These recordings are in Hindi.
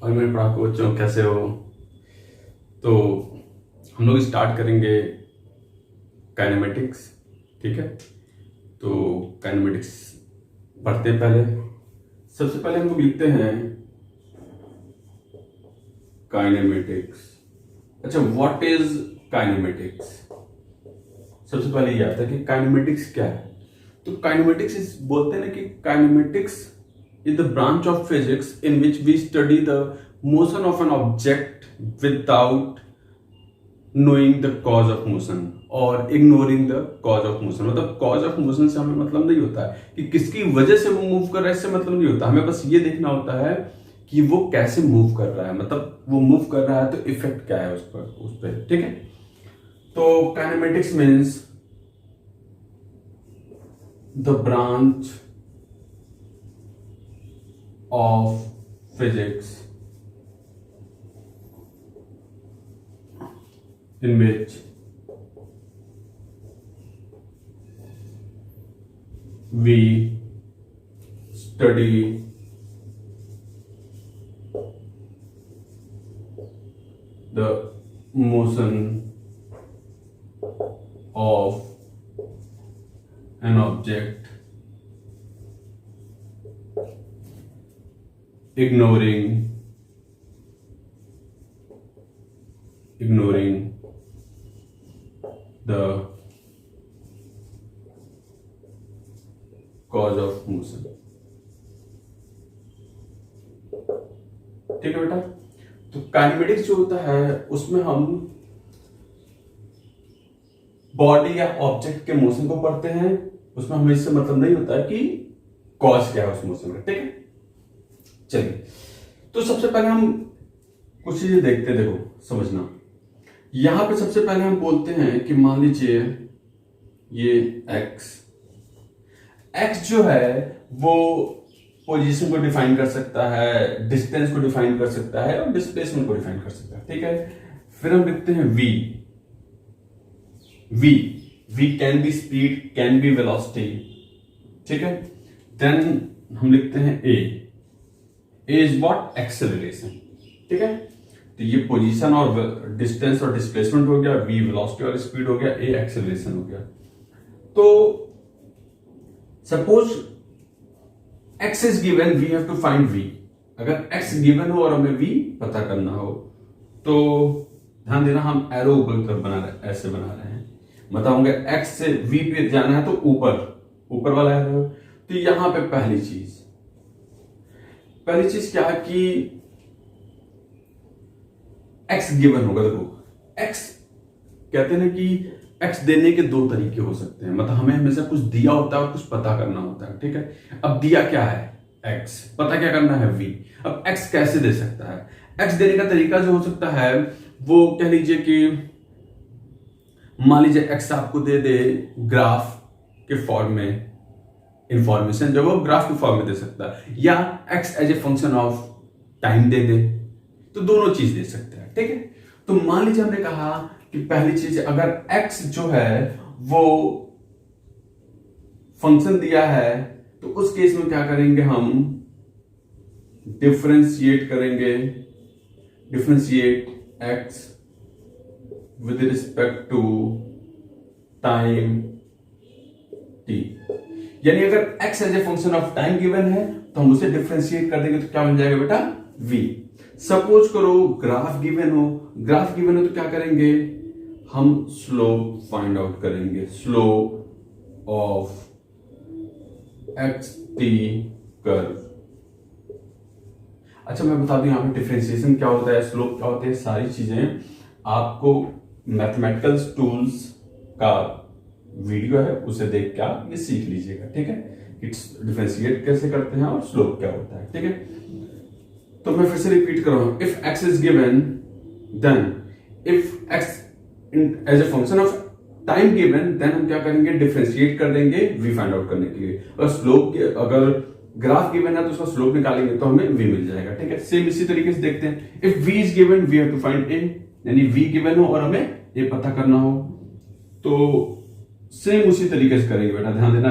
और मेरे पढ़ाकू बच्चों कैसे हो। तो हम लोग स्टार्ट करेंगे काइनेमेटिक्स। ठीक है, तो काइनेमेटिक्स पढ़ते हैं। पहले सबसे पहले हम लोग लिखते हैं काइनेमेटिक्स। अच्छा, व्हाट इज काइनेमेटिक्स? सबसे पहले ये आता है कि काइनेमेटिक्स क्या है। तो काइनेमेटिक्स इस बोलते हैं ना कि kinematics is the branch of physics in which we study the motion of an object without knowing the cause of motion or ignoring the cause of motion। मतलब cause of motion से हमें मतलब नहीं होता है कि किसकी वजह से वो मूव कर रहा है, इससे मतलब नहीं होता। हमें बस ये देखना होता है कि वो कैसे मूव कर रहा है, मतलब वो मूव कर रहा है तो इफेक्ट क्या है उस पर। ठीक है, तो kinematics means the branch of physics in which we study the motion of an object ignoring the cause of motion। ठीक है बेटा, तो काइनेमेटिक्स जो होता है उसमें हम बॉडी या ऑब्जेक्ट के मोशन को पढ़ते हैं। उसमें हमें इससे मतलब नहीं होता है कि कॉज क्या है उस मोशन का। ठीक है, चलिए तो सबसे पहले हम कुछ चीजें देखते हैं। देखो समझना, यहां पे सबसे पहले हम बोलते हैं कि मान लीजिए ये एक्स जो है वो पोजीशन को डिफाइन कर सकता है, डिस्टेंस को डिफाइन कर सकता है और डिस्प्लेसमेंट को डिफाइन कर सकता है। ठीक है, फिर हम लिखते हैं v can be speed, can be velocity. ठीक है, देन हम लिखते हैं ए इज व्हाट? एक्सेलरेशन। ठीक है, तो ये पोजीशन और डिस्टेंस और डिस्प्लेसमेंट हो गया, वी वेलोसिटी और स्पीड हो गया, ए एक्सेलरेशन हो गया। तो suppose x is given, we have to find v. अगर एक्स गिवन हो और हमें वी पता करना हो तो ध्यान देना, हम एरो ऊपर की तरफ बना रहे हैं, ऐसे बना रहे हैं। मतलब होंगे एक्स से वी पे जाना है तो ऊपर वाला एरो। तो यहां पे पहली चीज क्या है कि एक्स गिवन होगा। देखो एक्स कहते हैं कि एक्स देने के दो तरीके हो सकते हैं। मतलब हमें हमेशा कुछ दिया होता है और कुछ पता करना होता है। ठीक है, अब दिया क्या है? एक्स। पता क्या करना है? वी। अब एक्स कैसे दे सकता है? एक्स देने का तरीका जो हो सकता है वो कह लीजिए कि मान लीजिए एक्स आपको दे दे ग्राफ के फॉर्म में इंफॉर्मेशन, जो वो ग्राफ के फॉर्म में दे सकता है, या x as a function of time दे दे। तो दोनों चीज दे सकते हैं। ठीक है, तो मान लीजिए हमने कहा कि पहली चीज, अगर x जो है वो फंक्शन दिया है तो उस केस में क्या करेंगे? हम डिफरेंशिएट करेंगे, differentiate x with respect to time t। यानी अगर x as a function of time given है तो हम उसे डिफरेंशिएट कर देंगे तो क्या बन जाएगा बेटा? v। सपोज करो ग्राफ गिवन हो तो क्या करेंगे? हम स्लोप फाइंड आउट करेंगे, slope of x T curve. अच्छा, मैं बता दूं यहां पे डिफरेंशिएशन क्या होता है, स्लोप क्या होता है, सारी चीजें आपको मैथमेटिकल टूल्स का वीडियो है उसे देख के आप ये सीख लीजिएगा। ठीक है, डिफरेंशिएट कैसे करते हैं और स्लोप क्या होता है। ठीक है, तो मैं फिर से रिपीट कर रहा हूं। If x is given, then if x as a function of time given, then हम क्या करेंगे? डिफरेंशिएट कर देंगे वी फाइंड आउट करने के लिए। और स्लोप के, अगर ग्राफ गिवन है तो उसका स्लोप निकालेंगे तो हमें वी मिल जाएगा। ठीक है, सेम इसी तरीके से देखते हैं। If we is given, we have to find a, यानी वी गिवन हो और हमें ए पता करना हो तो सेम उसी तरीके से करेंगे बेटा। ध्यान देना,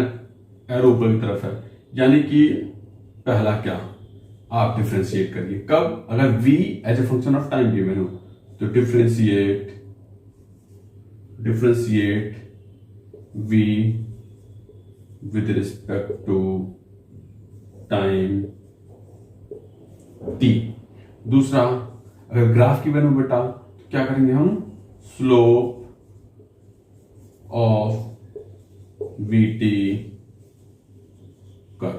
एरो ऊपर की तरफ है, यानी कि पहला क्या आप डिफ्रेंशिएट करिए। कब? अगर v as a function of time given हो तो differentiate v with respect to time t। दूसरा, अगर ग्राफ गिवन हो बेटा तो क्या करेंगे हम? स्लोप ऑफ vt कर,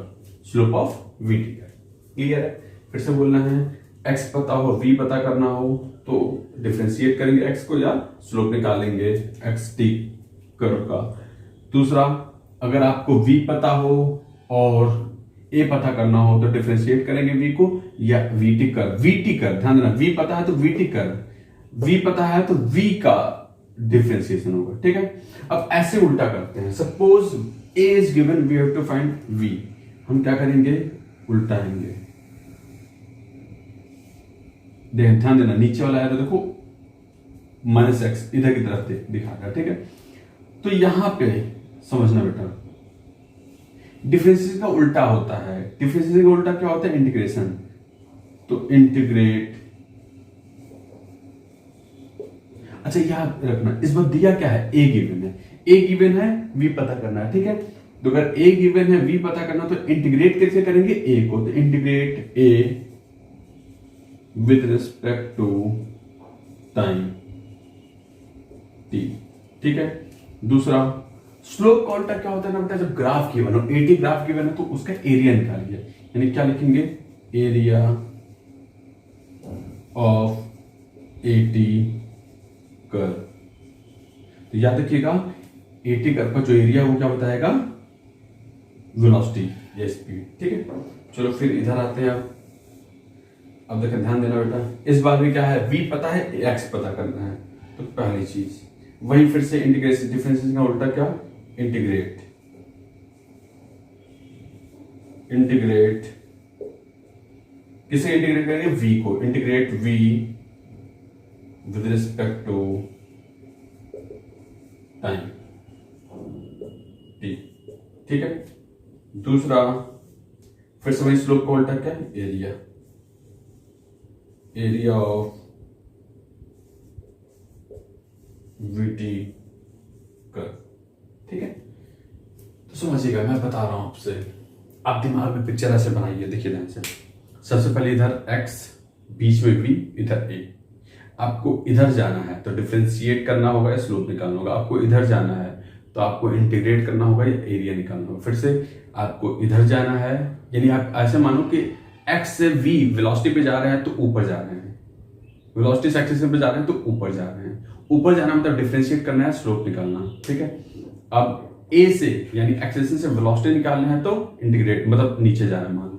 स्लोप ऑफ vt कर। क्लियर है? फिर से बोलना है, x पता हो, v पता करना हो तो डिफरेंशिएट करेंगे x को या स्लोप निकालेंगे xt कर्व का। दूसरा, अगर आपको v पता हो और a पता करना हो तो डिफरेंशिएट करेंगे v को या vt कर, ध्यान देना, v पता है तो vt कर, v पता है तो v का डिफरेंशिएशन होगा। ठीक है, अब ऐसे उल्टा करते हैं। Suppose a is given, we have to find v, हम क्या करेंगे? उल्टाएंगे। ध्यान देना, नीचे वाला है तो देखो माइनस एक्स इधर की तरफ दिखा रहा है। ठीक है, तो यहां पे समझना बेटा, डिफरेंशिएशन का उल्टा होता है। डिफरेंशिएशन का उल्टा क्या होता है? इंटीग्रेशन। तो इंटीग्रेट, अच्छा याद रखना, इस बार दिया क्या है? ए गिवन है, ए गिवन है, वी पता करना है। ठीक है, तो अगर ए गिवन है, वी पता करना तो इंटीग्रेट कैसे करेंगे? ए को, तो integrate a with respect to time t. ठीक है, दूसरा, स्लोप का उल्टा क्या होता है ना बेटा? जब ग्राफ गिवन हो, 80 ग्राफ गिवन है तो उसका एरिया निकालिए, यानी क्या लिखेंगे? Area of 80 curve. तो याद रखिएगा, 80 कर्व का जो एरिया है वो क्या बताएगा? वेलोसिटी या स्पीड। ठीक है, चलो फिर इधर आते हैं। अब देखिए, ध्यान देना बेटा, इस बार भी क्या है? v पता है, x पता करना है। तो पहली चीज वही, फिर से इंटीग्रेशन, डिफरेंशिएशन का उल्टा क्या? इंटीग्रेट किसे इंटीग्रेट करेंगे? v को, integrate v with respect to time t। ठीक है, दूसरा, फिर से वही स्लोप का उल्टा क्या? एरिया ऑफ vt कर। ठीक है, तो समझिएगा, मैं बता रहा हूं आपसे, आप दिमाग में पिक्चर ऐसे बनाइए। देखिए ध्यान से, सबसे पहले इधर x, बीच में v, इधर a। आपको इधर जाना है तो डिफरेंशिएट करना होगा या स्लोप निकालना होगा। आपको इधर जाना है तो आपको इंटीग्रेट करना होगा या एरिया निकालना होगा। फिर से आपको इधर जाना है, यानी आप ऐसे मानो कि x से v वेलोसिटी पे जा रहे हैं तो ऊपर जा रहे हैं, वेलोसिटी से एक्सेस पे जा रहे हैं तो ऊपर जा रहे हैं। ऊपर जाना मतलब डिफरेंशिएट करना है, स्लोप निकालना। ठीक है, अब a से यानी एक्सेलेरेशन से वेलोसिटी निकालना है तो इंटीग्रेट, मतलब नीचे जा रहे हैं। मान लो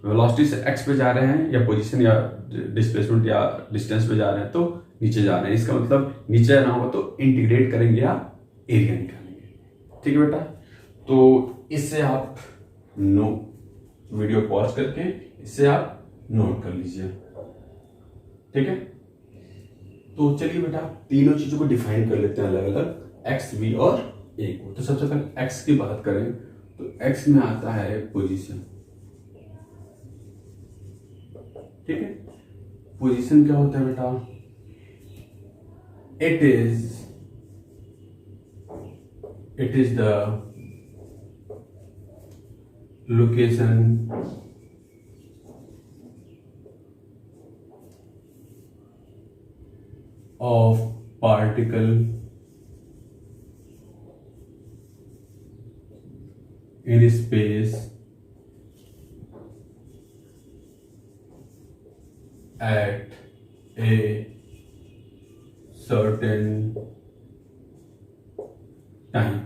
वेलोसिटी से x पे जा रहे हैं, या पोजीशन या डिस्प्लेसमेंट या डिस्टेंस पे जा रहे हैं तो नीचे जा रहे हैं। इसका मतलब नीचे जाना होगा तो इंटीग्रेट करेंगे या एरिया निकालेंगे। ठीक है बेटा, तो इससे आप वीडियो पॉज करके इससे आप नोट कर लीजिए। ठीक है, तो चलिए बेटा, तीनों चीजों को डिफाइन कर लेते हैं अलग अलग, x, v और a को। तो सबसे पहले x की बात करें तो x में आता है पोजीशन। ठीक है, पोजीशन क्या होता है बेटा? It is the location of particle in space at a certain time।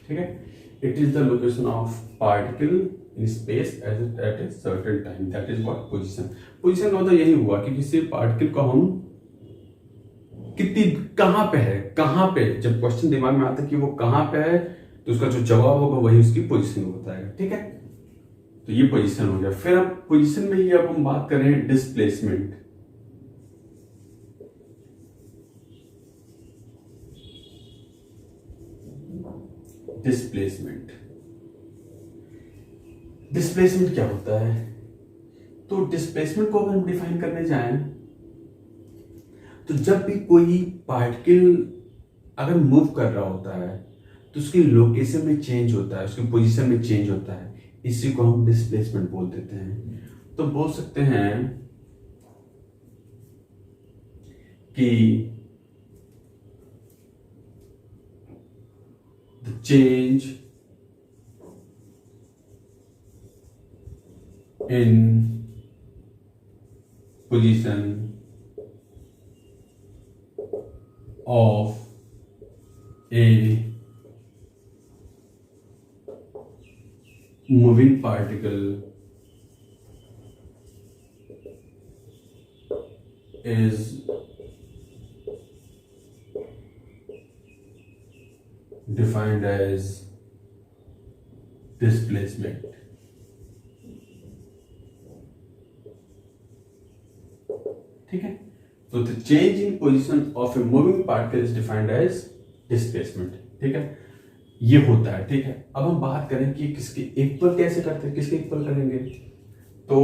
ठीक है, it is the location of particle in space at a certain time, that is what position। Position का मतलब यही हुआ कि किसी पार्टिकल को हम कितनी, कहां पे है, कहां पे, जब क्वेश्चन दिमाग में आता है कि वो कहां पे है तो उसका जो जवाब होगा वही उसकी पोजीशन को बताएगा। ठीक है, तो ये पोजीशन हो गया। फिर अब पोजीशन में ही अब हम बात करें डिस्प्लेसमेंट। डिस्प्लेसमेंट क्या होता है? तो डिस्प्लेसमेंट को अगर हम डिफाइन करने जाएं तो जब भी कोई पार्टिकल अगर मूव कर रहा होता है तो उसकी लोकेशन में चेंज होता है, उसकी पोजीशन में चेंज होता है, इसी को हम डिस्प्लेसमेंट बोल देते हैं। तो बोल सकते हैं कि the change in position of a moving particle is defined as displacement. ठीक है, तो the change in position of a moving particle is defined as displacement. ठीक है, ये होता है। ठीक है, अब हम बात करें कि किसके इक्वल कैसे करते हैं, किसके इक्वल करेंगे। तो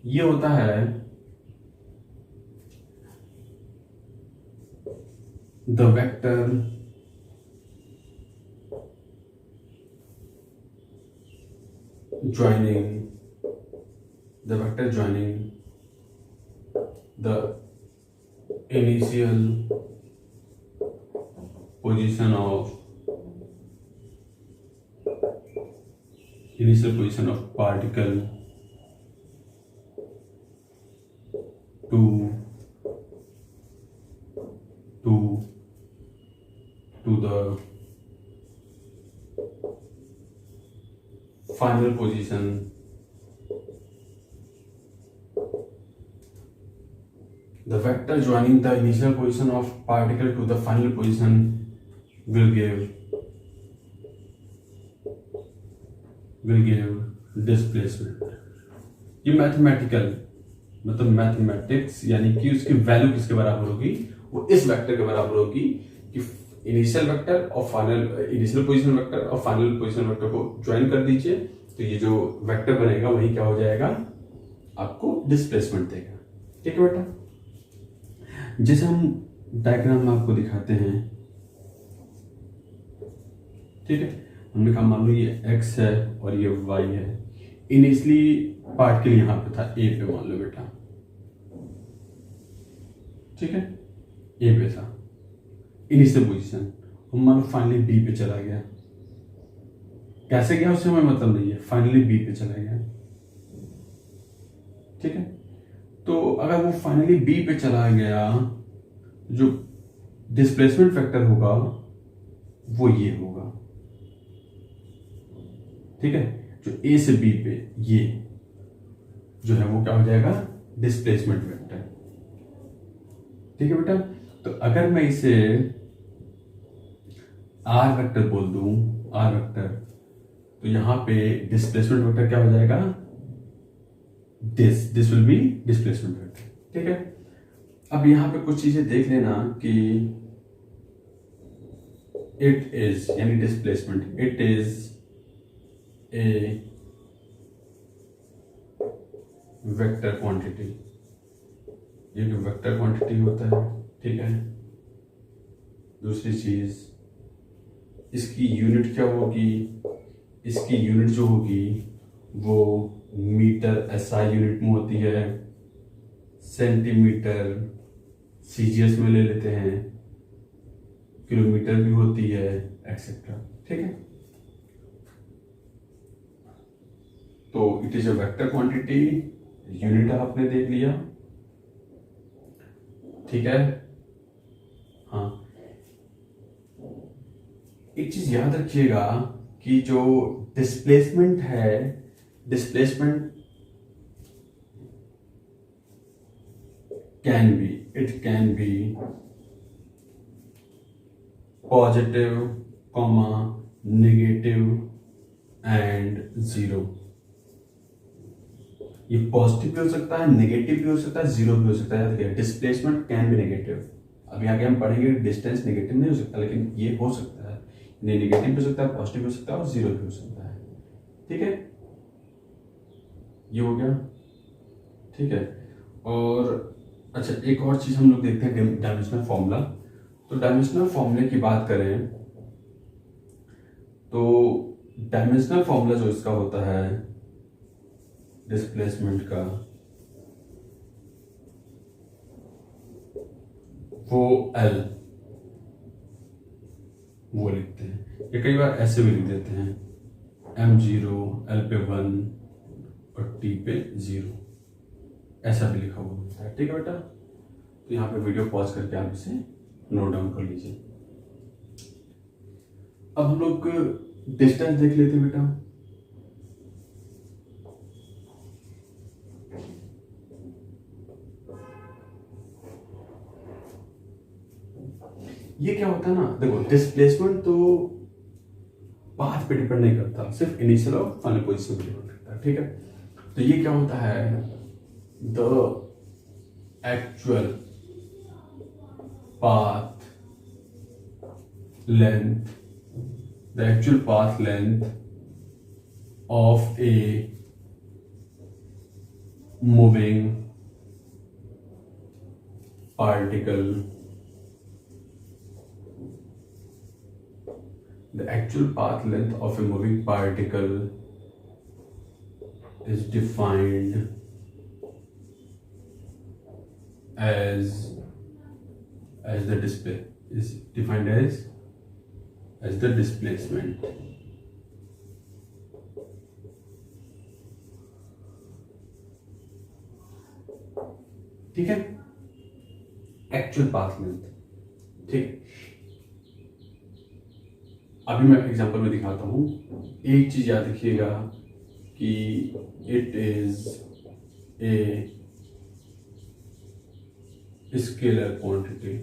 ये होता है the vector joining the initial position of particle to the final position the vector joining the initial position of particle to the final position will give displacement। ये मैथमेटिकल मतलब मैथमेटिक्स यानी कि उसकी वैल्यू किसके बराबर होगी, वो इस वेक्टर के बराबर होगी कि इनिशियल वेक्टर और फाइनल इनिशियल पोजीशन वेक्टर और फाइनल पोजीशन वेक्टर को ज्वाइन कर दीजिए, तो ये जो वेक्टर बनेगा वही क्या हो जाएगा, आपको डिस्प्लेसमेंट देगा। ठीक है बेटा, जैसे हम डायग्राम में आपको दिखाते हैं। ठीक है, हमने कहा मान लो ये x है और ये y है। इनिशियली पार्टिकल यहां पे था a पे, मान लो बेटा। ठीक है, a पे था इनिशियल पोजीशन, और मान लो फाइनली b पे चला गया। कैसे गया उससे हमें मतलब नहीं है, फाइनली b पे चला गया। ठीक है, तो अगर वो फाइनली b पे चला गया, जो डिस्प्लेसमेंट फैक्टर होगा वो ये होगा। ठीक है, जो a से b पे ये जो है वो क्या हो जाएगा, डिस्प्लेसमेंट वेक्टर। ठीक है बेटा, तो अगर मैं इसे r वेक्टर बोल दूं, r वेक्टर, तो यहां पे डिस्प्लेसमेंट वेक्टर क्या हो जाएगा, this will be displacement vector. ठीक है, अब यहां पे कुछ चीजें देख लेना कि इट इज यानी displacement, it is a vector quantity, ये जो वेक्टर क्वांटिटी होता है। ठीक है, दूसरी चीज इसकी यूनिट क्या होगी, इसकी यूनिट जो होगी वो मीटर SI यूनिट में होती है, सेंटीमीटर CGS में ले लेते हैं, किलोमीटर भी होती है, एक्सेट्रा। ठीक है, तो it is a vector quantity, unit आपने देख लिया। ठीक है, हाँ, एक चीज याद रखिएगा कि जो डिस्प्लेसमेंट है, displacement it can be positive, negative and zero। ये पॉजिटिव भी हो सकता है, नेगेटिव भी हो सकता है, जीरो भी हो सकता है। डिस्प्लेसमेंट कैन बी नेगेटिव, अभी आगे हम पढ़ेंगे डिस्टेंस नेगेटिव नहीं हो सकता, लेकिन ये हो सकता है, नेगेटिव भी हो सकता है, पॉजिटिव हो सकता है और जीरो भी हो सकता है। ठीक है, ये हो गया, ठीक है। और अच्छा, एक और चीज हम लोग देखते हैं, डायमेंशनल फॉर्मूला। तो डायमेंशनल फॉर्मूले की बात करें तो डायमेंशनल फॉर्मूला जो इसका होता है डिस्प्लेसमेंट का, वो एल वो लिखते हैं, या कई बार ऐसे भी लिख देते हैं m0, एल पे 1 और टी पे 0, ऐसा भी लिखा हुआ होता है, ठीक है बेटा। तो यहाँ पे वीडियो पॉज करके आप इसे नोट डाउन कर लीजिए। अब हम लोग डिस्टेंस देख लेते हैं बेटा। ये क्या होता है ना, देखो डिस्प्लेसमेंट तो पाथ पे डिपेंड नहीं करता, सिर्फ इनिशियल और फाइनल पोजीशन पे डिपेंड करता है, ठीक है। तो ये क्या होता है, the actual path length, the actual path length of a moving particle, the actual path length of a moving particle is defined as the displacement. ठीक है, एक्चुअल पाथ लेंथ, ठीक। अभी मैं एग्जांपल में दिखाता हूं। एक चीज याद रखिएगा कि it is a scalar quantity,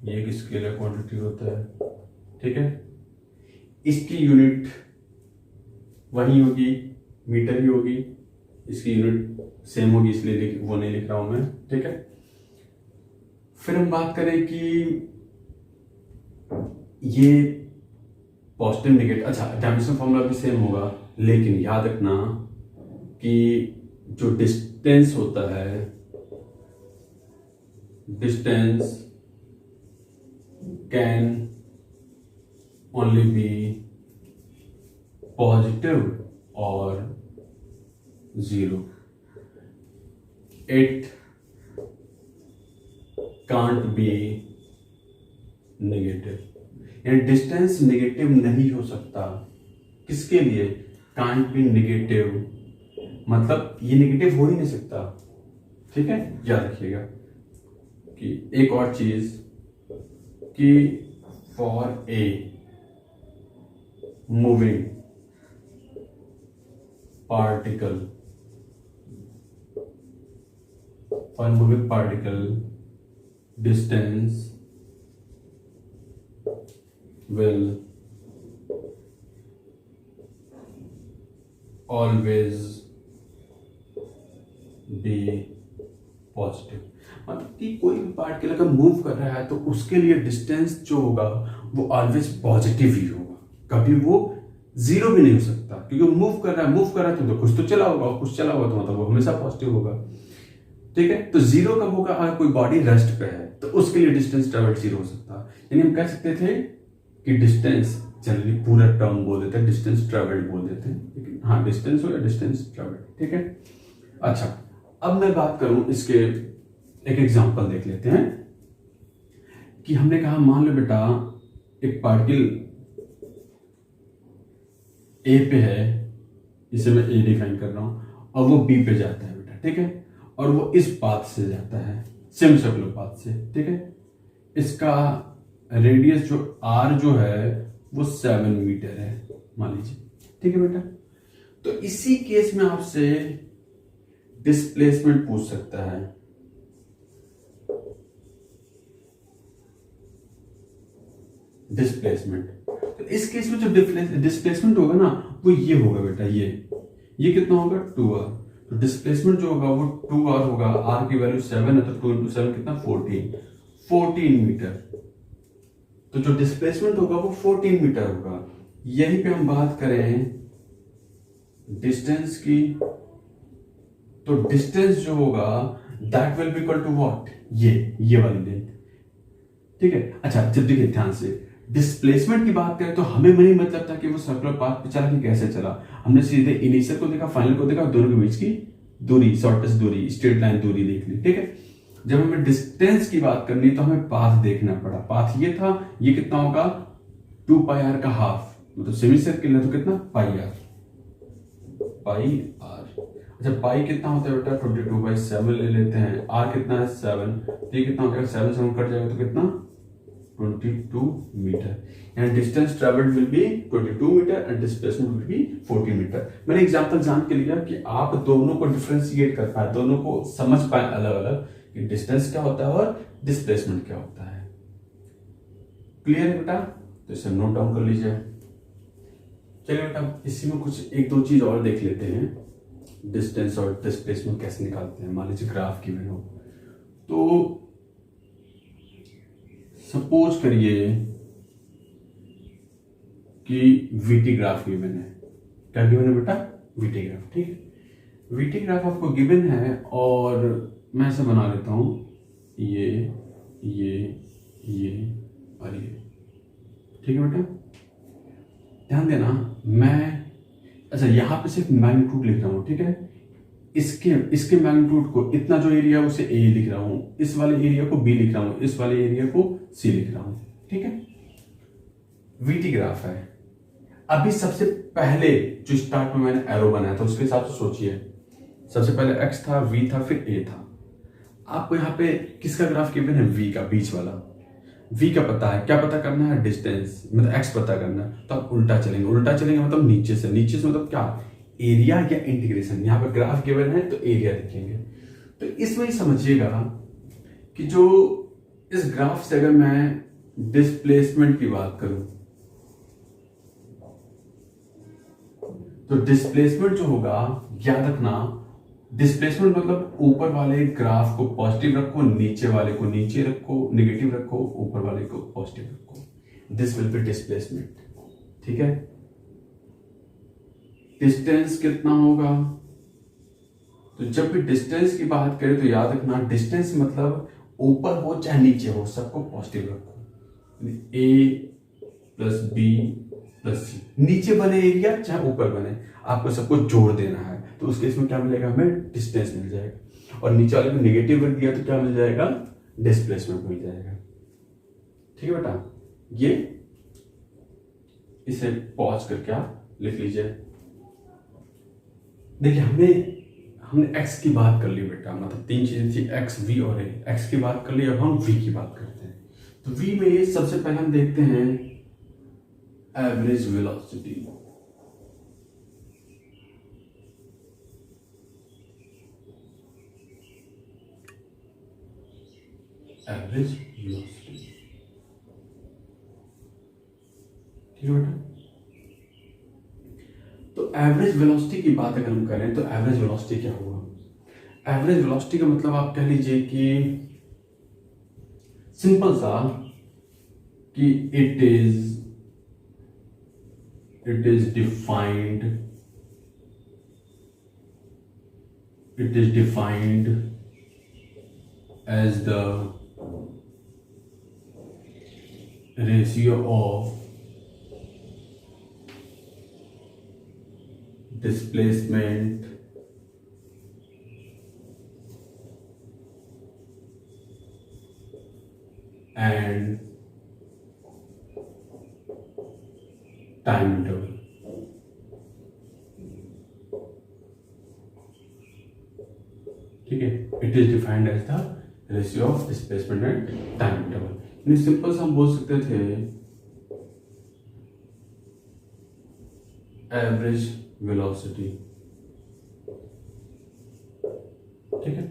ये एक स्केलर क्वांटिटी होता है, ठीक है। इसकी यूनिट वही होगी, मीटर ही होगी, इसकी यूनिट सेम होगी, इसलिए वो नहीं लिख रहा हूं मैं, ठीक है। फिर हम बात करें कि ये पॉजिटिव नेगेटिव, अच्छा डायमेंशनल फॉर्मूला भी सेम होगा, लेकिन याद रखना कि जो डिस्टेंस होता है, distance can only be positive और zero, it can't be negative. यानी डिस्टेंस नेगेटिव नहीं हो सकता, किसके लिए, कांट बी नेगेटिव, मतलब ये नेगेटिव हो ही नहीं सकता, ठीक है। याद रखिएगा कि एक और चीज कि for a moving particle, distance will always be positive। मतलब कि कोई भी पार्टिकल अगर मूव कर रहा है तो उसके लिए डिस्टेंस जो होगा वो ऑलवेज पॉजिटिव ही होगा, कभी वो जीरो भी नहीं हो सकता, क्योंकि मूव कर रहा है तो कुछ तो चला होगा, कुछ चला होगा तो मतलब वो हमेशा पॉजिटिव होगा, ठीक है। तो जीरो कब होगा, अगर कोई बॉडी रेस्ट पे है तो उसके लिए डिस्टेंस ट्रेवल जीरो हो सकता है। यानी हम कह सकते थे कि डिस्टेंस, जनरली पूरा टर्म बोल देते हैं, डिस्टेंस ट्रेवल्ड बोल देते हैं, लेकिन हाँ डिस्टेंस हो या डिस्टेंस ट्रेवल्ड, ठीक है। अच्छा, अब मैं बात करूं इसके, एक एग्जांपल देख लेते हैं कि हमने कहा मान लो बेटा एक पार्टिकल ए पे है, इसे मैं ए डिफाइन कर रहा हूं, और वो बी पे जाता है बेटा, ठीक है, और वो इस पाथ से जाता है, सेम सर्कुलर पाथ से, ठीक है। इसका रेडियस जो आर जो है वो 7 मीटर है मान लीजिए, ठीक है बेटा। तो इसी केस में आपसे डिस्प्लेसमेंट पूछ सकता है, डिस्प्लेसमेंट। तो इस केस में जो डिस्प्लेसमेंट होगा ना वो ये होगा बेटा, ये कितना होगा 2r। तो डिस्प्लेसमेंट जो होगा वो 2r होगा, r की वैल्यू 7 है तो 2 × 7 कितना 14 मीटर। तो जो डिस्प्लेसमेंट होगा वो 14 मीटर होगा। यहीं पे हम बात करें डिस्टेंस की, तो डिस्टेंस जो होगा that will be equal to what, ये वाली लेंथ, ठीक है। अच्छा जब देखिए ध्यान से, डिस्प्लेसमेंट की बात करें तो हमें नहीं मतलब था कि वो सर्कुलर पाथ पे चला कि कैसे चला। हमने सीधे इनिशियल को देखा, फाइनल को देखा, दोनों के बीच की दूरी, शॉर्टेस्ट दूरी, स्ट्रेट लाइन दूरी देख ली, ठीक है। जब हमें डिस्टेंस की बात करनी तो हमें पाथ देखना पड़ा। पाथ ये था, ये कितना होगा 2 पाई आर का हाफ, मतलब सेमी सर्किल है तो कितना पाई आर, पाई आर। अच्छा पाई कितना होता है बेटा 22/7 ले लेते हैं, आर कितना है 7, तो ये कितना हो जाएगा 7 से कट जाएगा तो कितना 22 मीटर। यानी distance travelled will be 22 metre and displacement will be 40 metre. मैंने एग्जांपल जान के लिया कि आप दोनों को डिफरेंशिएट कर पाए, दोनों को समझ पाए अलग अलग कि डिस्टेंस क्या होता है और डिस्प्लेसमेंट क्या होता है। क्लियर है बेटा? तो इसे नोट डाउन कर लीजिए। चलिए बेटा इसी में कुछ एक दो चीज और देख लेते हैं, डिस्टेंस और डिस्प्लेसमेंट कैसे निकालते हैं। मान लीजिए ग्राफ गिवन हो, तो सपोज करिए कि वीटी ग्राफ गिवन है। क्या गिवन है बेटा? वीटी ग्राफ, ठीक है। वीटी ग्राफ आपको गिवन है और मैं ऐसे बना लेता हूं, ये और ये, ठीक है बेटा। ध्यान देना, मैं अच्छा यहां पे सिर्फ मैग्नीट्यूड लिख रहा हूं, ठीक है। इसके मैग्नीट्यूड को, इतना जो एरिया है उसे ए लिख रहा हूं, इस वाले एरिया को बी लिख रहा हूं, इस वाले एरिया को सी लिख रहा हूं, ठीक है। वीटी ग्राफ है। अभी सबसे पहले जो स्टार्ट में मैंने एरो बनाया था उसके हिसाब से सोचिए, सबसे पहले एक्स था, वी था, फिर ए था। आपको यहाँ पे किसका ग्राफ गिवन है? वी का, बीच वाला। वी का पता है, क्या पता करना है? डिस्टेंस, मतलब एक्स पता करना है। तो आप उल्टा चलेंगे मतलब नीचे से मतलब क्या? एरिया या इंटीग्रेशन। यहाँ पे ग्राफ गिवन है तो एरिया देखेंगे। तो इसमें समझिएगा कि जो इस ग्राफ से अगर मैं डिस्प्लेसमेंट की बात करूं तो डिस्प्लेसमेंट जो होगा, याद रखना, डिस्प्लेसमेंट मतलब ऊपर वाले ग्राफ को पॉजिटिव रखो, नीचे वाले को नीचे रखो, नेगेटिव रखो, ऊपर वाले को पॉजिटिव रखो। दिस विल बी डिस्प्लेसमेंट, ठीक है। डिस्टेंस कितना होगा? तो जब भी डिस्टेंस की बात करें तो याद रखना, डिस्टेंस मतलब ऊपर हो चाहे नीचे हो, सबको पॉजिटिव रखो। ए प्लस बी प्लस सी, नीचे बने एरिया चाहे ऊपर बने, आपको सबको जोड़ देना है। तो उस केस में क्या मिलेगा? हमें डिस्टेंस मिल जाएगा। और नीचे वाले में नेगेटिव रख दिया तो क्या मिल जाएगा? डिस्प्लेसमेंट मिल जाएगा, ठीक है बेटा। ये इसे पॉज करके आप लिख लीजिए। देखिए हमने एक्स की बात कर ली बेटा, मतलब तीन चीजें थी, एक्स, वी और ए। एक्स की बात कर ली, अब हम वी की बात करते हैं। तो वी में सबसे पहले हम देखते हैं एवरेज वेलोसिटी। एवरेज वेलोसिटी, ठीक है बेटा। तो एवरेज वेलोसिटी की बात अगर हम करें तो एवरेज वेलोसिटी क्या होगा? एवरेज वेलोसिटी का मतलब आप कह लीजिए कि सिंपल सा कि it is defined as the ratio of displacement and time interval, ठीक है। It is defined as the ratio of displacement and time interval. Simple सा हम बोल सकते थे एवरेज वेलोसिटी, ठीक है।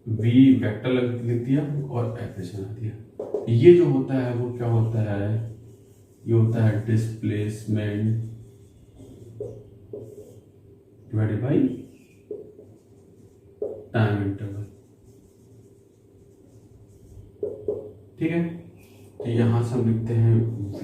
v वेक्टर लिख दिया और एवरेज बना दिया। ये जो होता है वो क्या होता है? ये होता है displacement divided by time interval, ठीक है। तो यहां से हम लिखते हैं v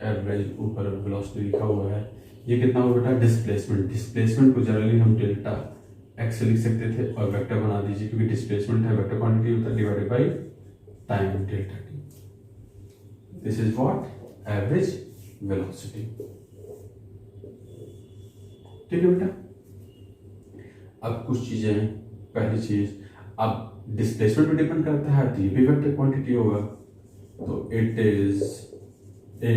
एवरेज ऊपर वेलोसिटी लिखा हुआ है। ये कितना होगा बेटा, डिस्प्लेसमेंट। डिस्प्लेसमेंट को जनरली हम डेल्टा एक्स लिख सकते थे और वेक्टर बना दीजिए, क्योंकि डिस्प्लेसमेंट है वेक्टर क्वांटिटी होता है divided by time delta T. This is what average velocity. ठीक है बेटा। अब कुछ चीजें, पहली चीज, अब डिस्प्लेसमेंट पे डिपेंड करता है तो ये भी वेक्टर क्वांटिटी होगा, तो it is a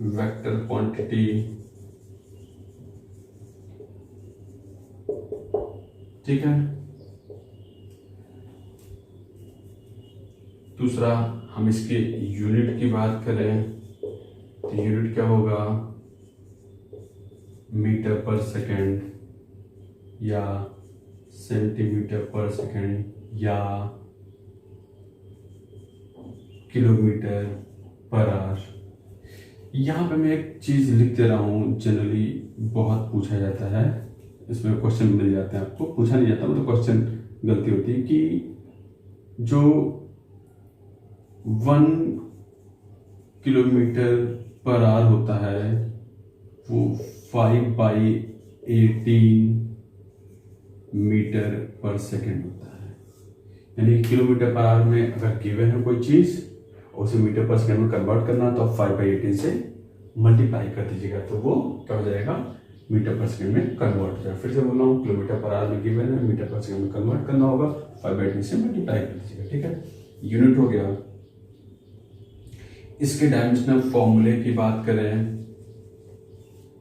vector quantity. ठीक है। दूसरा, हम इसके यूनिट की बात करें तो यूनिट क्या होगा, मीटर पर सेकेंड या सेंटीमीटर पर सेकेंड या किलोमीटर पर आवर। यहाँ पे मैं एक चीज लिख दे रहा हूँ, जनरली बहुत पूछा जाता है, इसमें क्वेश्चन मिल जाते हैं आपको, पूछा नहीं जाता मतलब क्वेश्चन गलती होती है कि जो 1 किलोमीटर पर आवर होता है वो 5/18 मीटर पर सेकेंड होता है। यानी किलोमीटर पर आवर में अगर गिवन है कोई चीज और उसे मीटर पर सेकेंड में कन्वर्ट करना तो 5/18 से मल्टीप्लाई कर दीजिएगा, तो वो क्या हो जाएगा, मीटर पर सेकेंड में कन्वर्ट हो जाएगा। फिर से बोल रहा हूँ, किलोमीटर पर आवर में गिवन है, मीटर पर सेकेंड में कन्वर्ट करना होगा, 5/18 से मल्टीप्लाई कर दीजिएगा। ठीक है, यूनिट हो गया। इसके डायमेंशनल फॉर्मूले की बात करें,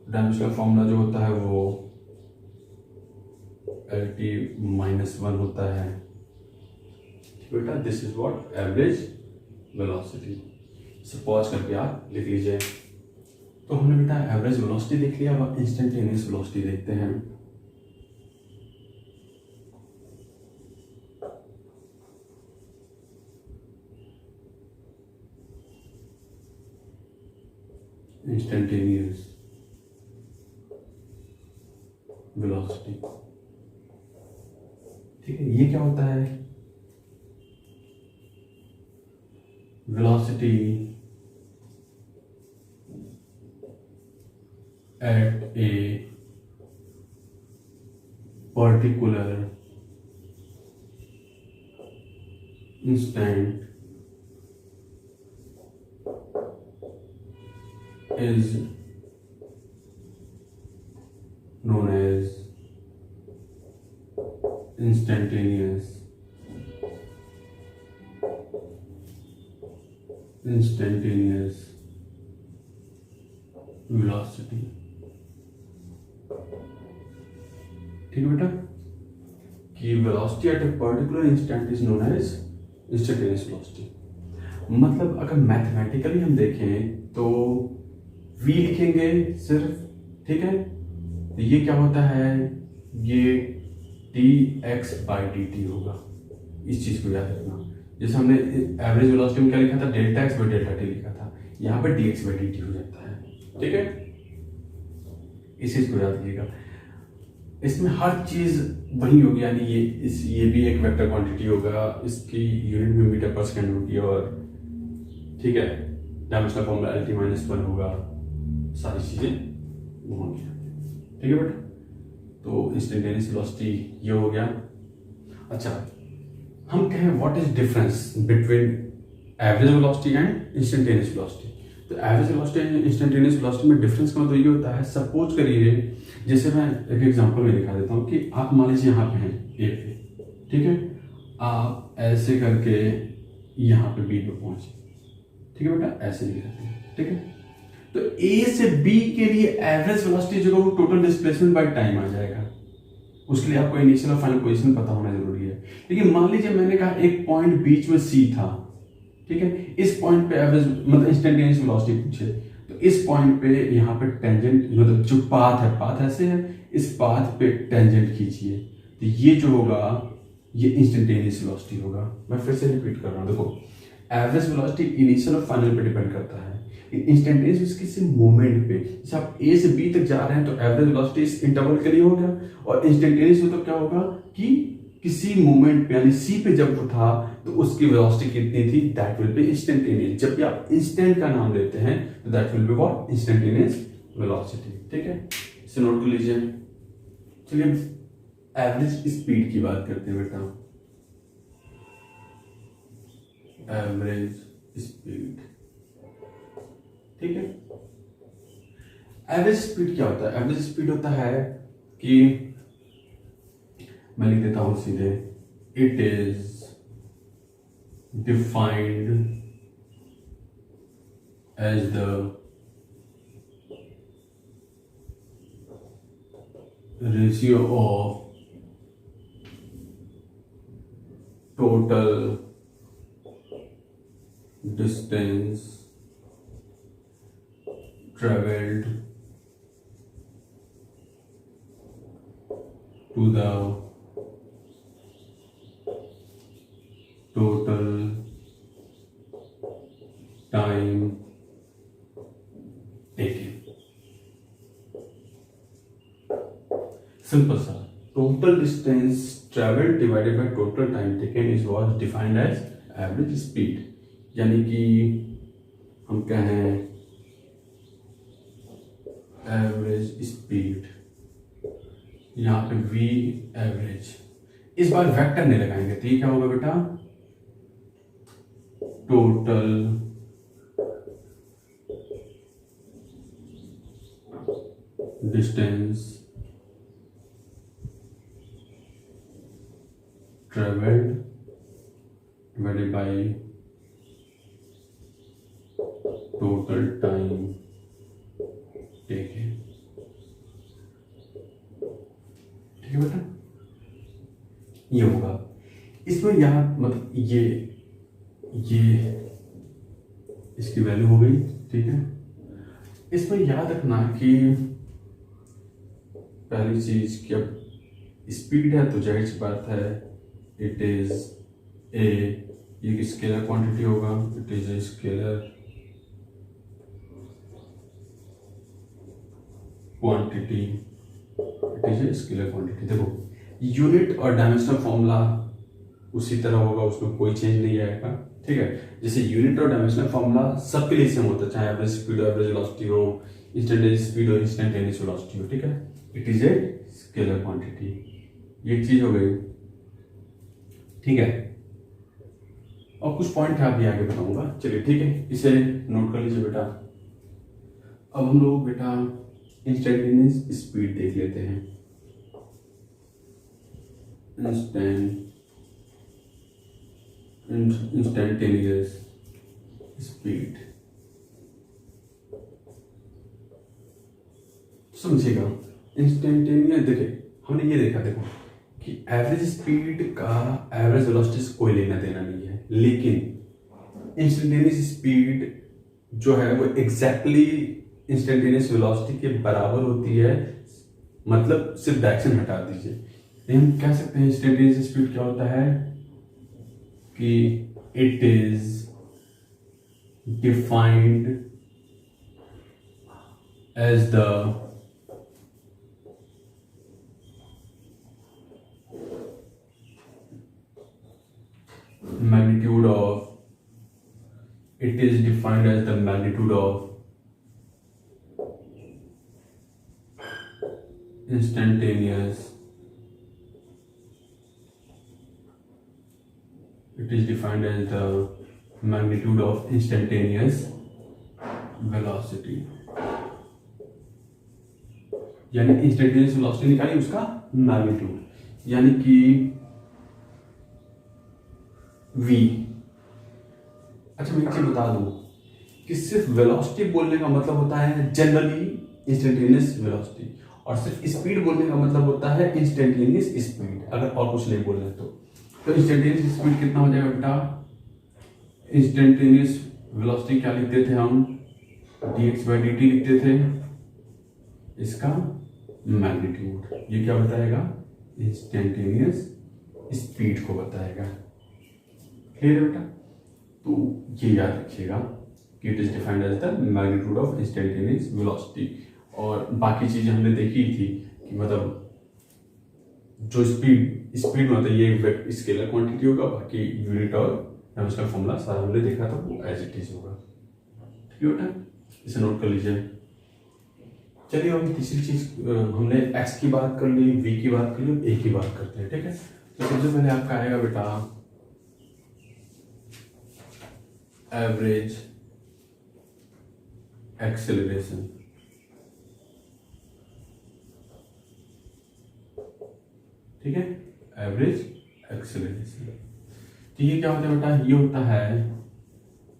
डायमेंशनल फॉर्मूला जो होता है वो LT-1 होता है। बेटा this is what average velocity. इसे पॉज करके आप लिख लीजिए। तो हमने बेटा एवरेज वेलोसिटी देख लिया, अब इंस्टेंटेनियस वेलोसिटी देखते हैं। Instantaneous velocity. ठीक है, ये क्या होता है, velocity at a particular instant is known as instantaneous velocity। ठीक है बेटा, कि velocity at a particular instant is known as instantaneous velocity. मतलब अगर मैथमेटिकली हम देखें तो v लिखेंगे सिर्फ, ठीक है, तो ये क्या होता है, ये dx/dt होगा। इस चीज को याद रखना, जैसे हमने एवरेज वेलोसिटी में क्या लिखा था, delta x by delta T लिखा था, यहाँ पे dx/dt हो जाता है। ठीक है, इस चीज को याद रखिएगा। इसमें हर चीज वही होगी, यानी ये भी एक वेक्टर क्वांटिटी होगा, इसकी यूनिट में मीटर पर सेकेंड होगी, और ठीक है डायमेंशनल फॉर्मूला LT-1 होगा, सारी चीजें होंगी। ठीक है बेटा, तो इंस्टेंटेनियस वेलोसिटी ये हो गया। अच्छा, हम कहें what is difference between average velocity and instantaneous velocity. तो average velocity and instantaneous velocity में डिफरेंस का मतलब ये होता है, सपोज करिए, जैसे मैं एक एग्जांपल में दिखा देता हूँ कि आप मान लीजिए यहाँ पे हैं ए पे, ठीक है, आप ऐसे करके यहाँ पे बी पे पहुंचे। ठीक है बेटा, ऐसे लिख सकते हैं। ठीक है, तो ए से बी के लिए एवरेज वेलोसिटी जो है वो टोटल डिस्प्लेसमेंट बाय टाइम आ जाएगा। उसके लिए आपको इनिशियल और फाइनल पोजीशन पता होना जरूरी है। लेकिन मान लीजिए मैंने कहा एक पॉइंट बीच में सी था, ठीक है, इस पॉइंट पे एवरेज मतलब इंस्टेंटेनियस वेलोसिटी पूछे, तो इस पॉइंट पे यहाँ पे टेंजेंट मतलब जो पाथ है, पाथ ऐसे है, इस पाथ पे टेंजेंट खींचिए, तो ये जो होगा ये इंस्टेंटेनियस वेलोसिटी होगा। मैं फिर से रिपीट कर रहा हूँ, देखो एवरेज वेलोसिटी इनिशियल और फाइनल पे डिपेंड करता है, इंस्टेंटेनियस किसी मोमेंट पे, जैसे आप ए से बी तक जा रहे हैं तो एवरेज वेलोसिटी इस इंटरवल के लिए हो गया, और इंस्टेंटेनियस में तो क्या होगा कि किसी मोमेंट पे यानी सी पे जब वो था तो उसकी वेलोसिटी कितनी थी, दैट विल बी इंस्टेंटेनियस। जब भी आप इंस्टेंट का नाम लेते हैं तो that will be what, instantaneous velocity. ठीक है, इसे नोट कर लीजिए। चलिए एवरेज स्पीड की बात करते हैं बेटा। एवरेज स्पीड, ठीक है। एवरेज स्पीड क्या होता है? एवरेज स्पीड होता है कि मैं लिख देता हूं सीधे, it is defined as the ratio of total distance traveled to the total time taken। Simple सा, total distance travelled divided by total time taken is was defined as average speed. यानी कि हम कहें एवरेज स्पीड, यहां पे v एवरेज, इस बार वेक्टर नहीं लगाएंगे तो ये क्या होगा बेटा, total distance travelled divided by total time taken. ठीक है बेटा, ये होगा। इसमें यहां मतलब ये इसकी वैल्यू हो गई। ठीक है, इसमें याद रखना कि पहली चीज कि अब स्पीड है तो जाहिर सी बात है इट इज ये स्केलर क्वांटिटी होगा, it is a scalar quantity, it is a scalar quantity. देखो यूनिट और डायमेंशनल फॉर्मूला उसी तरह होगा, उसमें कोई चेंज नहीं आएगा। ठीक है, जैसे यूनिट और डायमेंशनल फॉर्मूला सबके लिए सेम होता है, चाहे एवरेज स्पीड हो, एवरेज वेलोसिटी हो, इंस्टेंटेनियस स्पीड हो, इंस्टेंटेनियस वेलोसिटी हो। ठीक है, it is a scalar quantity, ये चीज हो गई। ठीक है, और कुछ पॉइंट आप भी आगे बताऊंगा। चलिए ठीक है, इसे नोट कर लीजिए बेटा। अब हम लोग बेटा इंस्टेंटेनियस स्पीड देख लेते हैं। इंस्टेंटेनियस स्पीड समझिएगा। इंस्टेंटेनियस देखिए, हमने ये देखा, देखो कि एवरेज स्पीड का एवरेज वेलोसिटी से कोई लेना देना नहीं है, लेकिन इंस्टेंटेनियस स्पीड जो है वो एग्जैक्टली इंस्टेंटेनियस वेलोसिटी के बराबर होती है, मतलब सिर्फ डायरेक्शन हटा दीजिए। हम कह सकते हैं इंस्टेंटेनियस स्पीड क्या होता है कि it is defined as the magnitude of, it is defined as the magnitude of instantaneous, it is defined as the magnitude of instantaneous velocity। यानी इंस्टेंटेनियस वेलोसिटी निकाली, उसका मैग्नीट्यूड, यानी कि v। अच्छा मैं एक चीज बता दूं कि सिर्फ वेलोसिटी बोलने का मतलब होता है जनरली इंस्टेंटेनियस वेलोसिटी, और सिर्फ स्पीड बोलने का मतलब होता है इंस्टेंटेनियस स्पीड, अगर और कुछ नहीं बोल रहे तो इंस्टेंटेनियस स्पीड कितना हो जाएगा बेटा, इंस्टेंटेनियस वेलोसिटी क्या लिखते थे हम, dx/dt लिखते थे, इसका मैग्नीट्यूड, ये क्या बताएगा, इंस्टेंटेनियस स्पीड को बताएगा। क्लियर है बेटा? तो ये याद रखिएगा कि it is defined as the magnitude of instantaneous velocity. और बाकी चीजें हमने देखी थी कि मतलब जो स्पीड में होता है ये स्केलर क्वांटिटी होगा, बाकी यूनिट और डायमेंशनल फॉर्मूला सारा हमने देखा था वो एज इट इज होगा। ठीक है बेटा, इसे नोट कर लीजिए। चलिए हम तीसरी चीज, हमने x की बात कर ली, v की बात कर ली, a की बात करते हैं। ठीक है, तो सबसे पहले आपका आएगा बेटा एवरेज एक्सेलरेशन। ठीक है, एवरेज एक्सेलरेशन। तो ये क्या होता है बेटा, ये होता है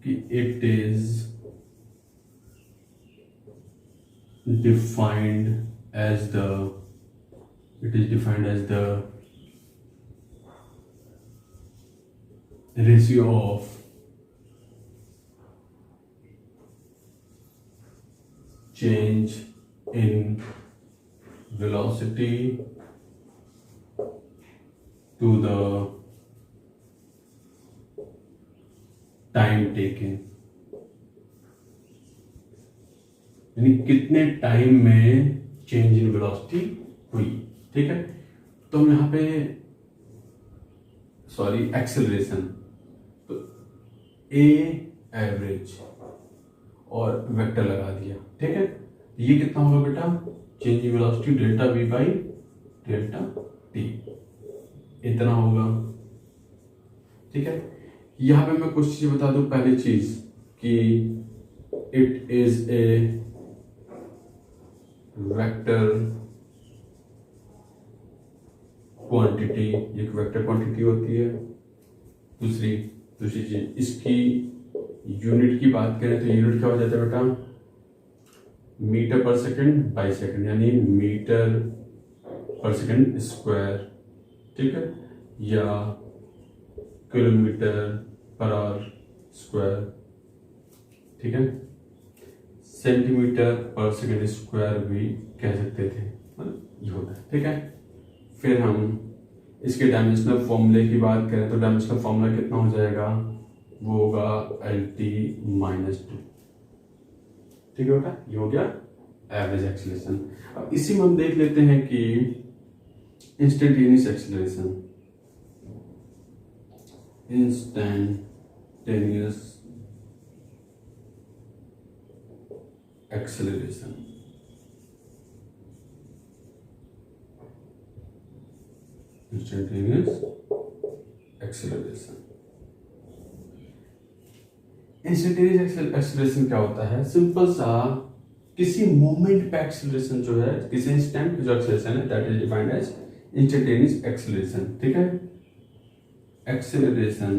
कि it is defined as the ratio of change in velocity to the time taken, यानी कितने टाइम में चेंज इन वेलोसिटी हुई। ठीक है, तो हम यहाँ पे एक्सेलरेशन, तो ए एवरेज और वेक्टर लगा दिया। ठीक है, ये कितना होगा बेटा, change in velocity delta we by delta T, इतना होगा। ठीक है, यहाँ पे मैं कुछ चीज बता दूं। पहली चीज कि it is a vector quantity, एक वेक्टर क्वांटिटी होती है। दूसरी चीज, इसकी यूनिट की बात करें तो यूनिट क्या हो जाता है बेटा, मीटर पर सेकंड बाई सेकंड, यानी मीटर पर सेकंड स्क्वायर। ठीक है, या किलोमीटर पर आवर स्क्वायर। ठीक है, सेंटीमीटर पर सेकंड स्क्वायर भी कह सकते थे, ये होता है। ठीक है, फिर हम इसके डायमेंशनल फॉर्मूले की बात करें तो डायमेंशनल फॉर्मूला कितना हो जाएगा, वो होगा LT-2। ठीक है बेटा, ये हो गया एवरेज एक्सेलरेशन। अब इसी में हम देख लेते हैं कि instantaneous acceleration, acceleration। Instantaneous acceleration। Instantaneous acceleration क्या होता है, सिंपल सा किसी मोमेंट पे एक्सेलरेशन जो है, किसी इंस्टेंट पे जो एक्सेलरेशन है, that is defined as instantaneous acceleration. ठीक है, acceleration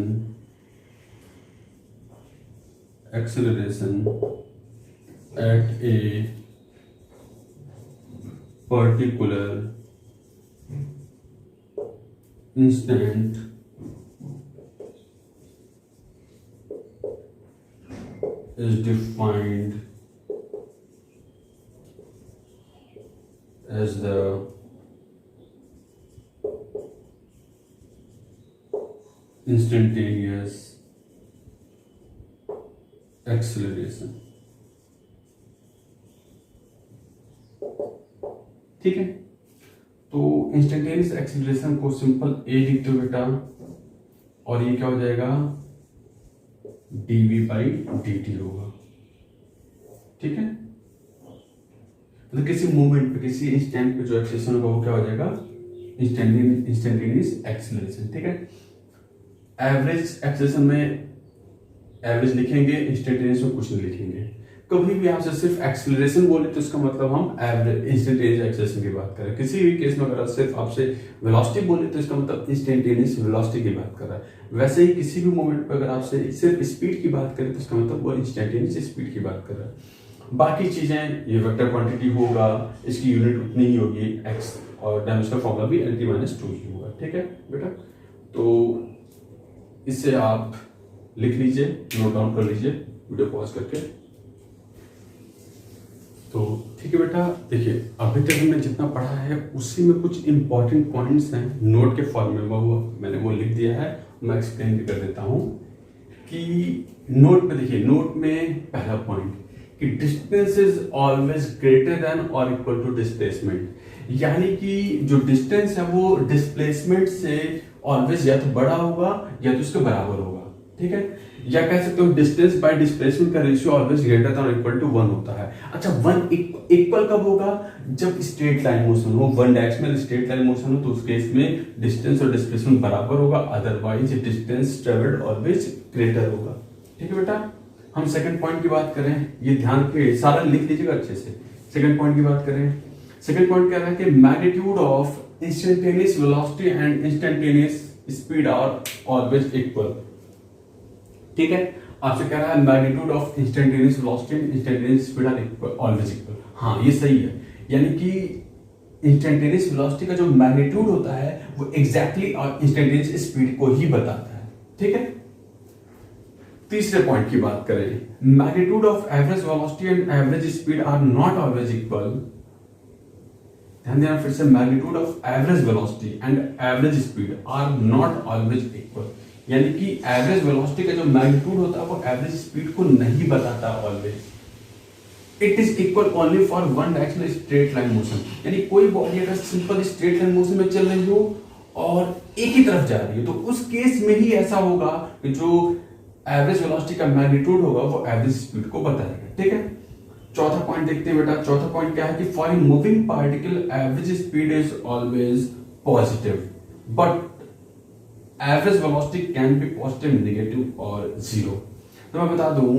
at a particular instant is defined as the instantaneous acceleration। ठीक है, तो इंस्टेंटेनियस एक्सेलरेशन को सिंपल ए लिखते हो बेटा, और ये क्या हो जाएगा, dv बाई dt होगा। ठीक है, मतलब किसी मोमेंट पे, किसी इंस्टेंट पे जो एक्सेलरेशन होगा वो क्या हो जाएगा, इंस्टेंटेनियस एक्सेलरेशन। ठीक है, एवरेज एक्सेलरेशन में एवरेज लिखेंगे, इंस्टेंटेनियस में कुछ नहीं लिखेंगे। कभी भी आपसे सिर्फ एक्सेलरेशन बोले तो इसका मतलब हम एवरेज इंस्टेंटेनियस एक्सेलरेशन की बात कर रहे हैं। किसी भी केस में अगर सिर्फ आपसे वेलोसिटी बोले तो इसका मतलब इंस्टेंटेनियस वेलोसिटी की बात कर रहा है। वैसे ही किसी भी मोमेंट पर अगर आपसे सिर्फ स्पीड की बात करें तो इसका मतलब वो इंस्टेंटेनियस स्पीड की बात कर रहा है। बाकी चीजें, ये वेक्टर क्वांटिटी होगा, इसकी यूनिट उतनी ही होगी एक्स, और डायमेंशनल फॉर्मूला भी LT-2 ही होगा। ठीक है बेटा, तो इससे आप लिख लीजिए, नोट डाउन कर लीजिए वीडियो पॉज करके। तो ठीक है बेटा, देखिए अभी तक हमने जितना पढ़ा है उसी में कुछ इंपॉर्टेंट पॉइंट्स हैं नोट के फॉर्म में, मैंने वो लिख दिया है, मैं एक्सप्लेन भी कर देता हूँ कि नोट में देखिए, नोट में पहला पॉइंट कि distance is always greater than और इक्वल टू डिस्प्लेसमेंट, यानी कि जो डिस्टेंस है वो डिस्प्लेसमेंट से ऑलवेज या तो बड़ा होगा या तो उसके बराबर होगा, ठीक है। या कह सकते हो डिस्टेंस बाय डिस्प्लेसमेंट का रेशियो ऑलवेज ग्रेटर देन और इक्वल टू 1 होता है। अच्छा, 1 इक्वल कब होगा? जब स्ट्रेट लाइन मोशन हो, one directional straight line motion हो, तो उस केस में डिस्टेंस और डिस्प्लेसमेंट बराबर होगा, otherwise distance travelled always greater होगा, ठीक है बेटा। हम सेकंड पॉइंट की बात करें, ये ध्यान के सारा लिख लीजिएगा अच्छे से। सेकंड पॉइंट की बात करें, सेकंड पॉइंट कह रहा है कि magnitude of instantaneous velocity and instantaneous speed are always equal, ठीक है। आपसे कह रहा है magnitude of instantaneous velocity and instantaneous speed are equal, always equal. हाँ, ये सही है, यानी कि इंस्टेंटेनियस वेलोसिटी का जो मैग्नीट्यूड होता है वो एग्जैक्टली इंस्टेंटेनियस स्पीड को ही बताता है, ठीक है। तीसरे पॉइंट की बात करें, magnitude of average velocity and average speed are not always equal. ध्यान देना फिर से, magnitude of average velocity and average speed are not always equal, यानी कि एवरेज वेलोसिटी का जो मैग्नीट्यूड होता है वो एवरेज स्पीड को नहीं बताता always. It is equal only for one directional straight line motion, यानी कोई बॉडी अगर सिंपल स्ट्रेट लाइन मोशन में चल रही हो और एक ही तरफ जा रही है तो उस केस में ही ऐसा होगा कि जो एवरेज वेलोसिटी का मैग्नीट्यूड होगा वो एवरेज स्पीड को बताएगा, ठीक है। चौथा पॉइंट देखते हैं बेटा। चौथा पॉइंट क्या है कि for moving particle average speed is always positive, but average velocity can be positive, negative और जीरो। तो मैं बता दूं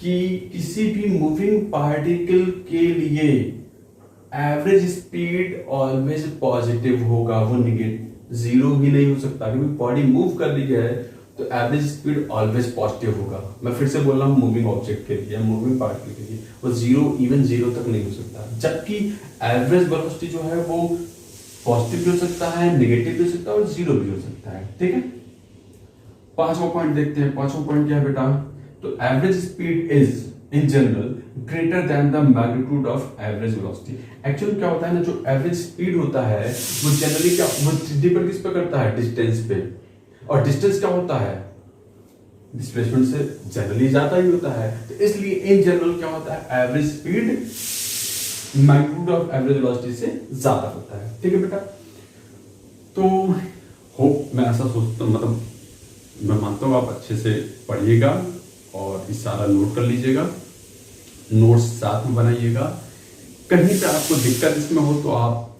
कि किसी भी मूविंग पार्टिकल के लिए एवरेज स्पीड ऑलवेज पॉजिटिव होगा, वो नेगेटिव जीरो भी नहीं हो सकता, क्योंकि बॉडी मूव कर रही है तो एवरेज स्पीड ऑलवेज पॉजिटिव होगा। मैं फिर से बोल रहा हूं, मूविंग ऑब्जेक्ट के लिए, मूविंग पार्टिकल के लिए वो जीरो, इवन जीरो तक नहीं हो सकता, जबकि एवरेज वेलोसिटी जो है वो पॉजिटिव भी हो सकता है, नेगेटिव भी हो सकता है और जीरो भी हो सकता है, ठीक है। पांचवा पॉइंट देखते हैं। पांचवा पॉइंट क्या है बेटा? तो average speed is in general greater than the magnitude of average velocity. Actually क्या होता है ना, जो एवरेज स्पीड होता है वो जनरली क्या, वो डिपेंड किस पे करता है? डिस्टेंस पे। और डिस्टेंस क्या होता है? डिस्प्लेसमेंट से जनरली ज्यादा ही होता है, तो इसलिए इन जनरल क्या होता है? Average speed magnitude of average velocity से ज्यादा होता है, ठीक है बेटा। तो होप मैं ऐसा सोचता हूँ, मतलब मैं मानता हूँ आप अच्छे से पढ़िएगा और इस सारा नोट कर लीजिएगा, नोट्स साथ में बनाइएगा। कहीं पे आपको दिक्कत इसमें हो तो आप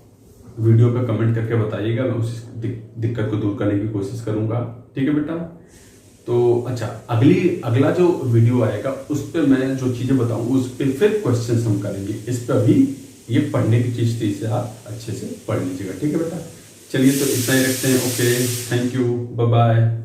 वीडियो पे कमेंट करके बताइएगा, मैं उस दिक्कत को दूर करने की कोशिश करूंगा, ठीक है बेटा। तो अच्छा, अगला जो वीडियो आएगा उस पे मैं जो चीजें बताऊंगा उस पे फिर क्वेश्चंस हम करेंगे। इस पे अभी ये पढ़ने की चीज थी, इसे आप अच्छे से पढ़ लीजिएगा, ठीक है बेटा। चलिए तो इतना ही रखते हैं। Okay, thank you, bye bye.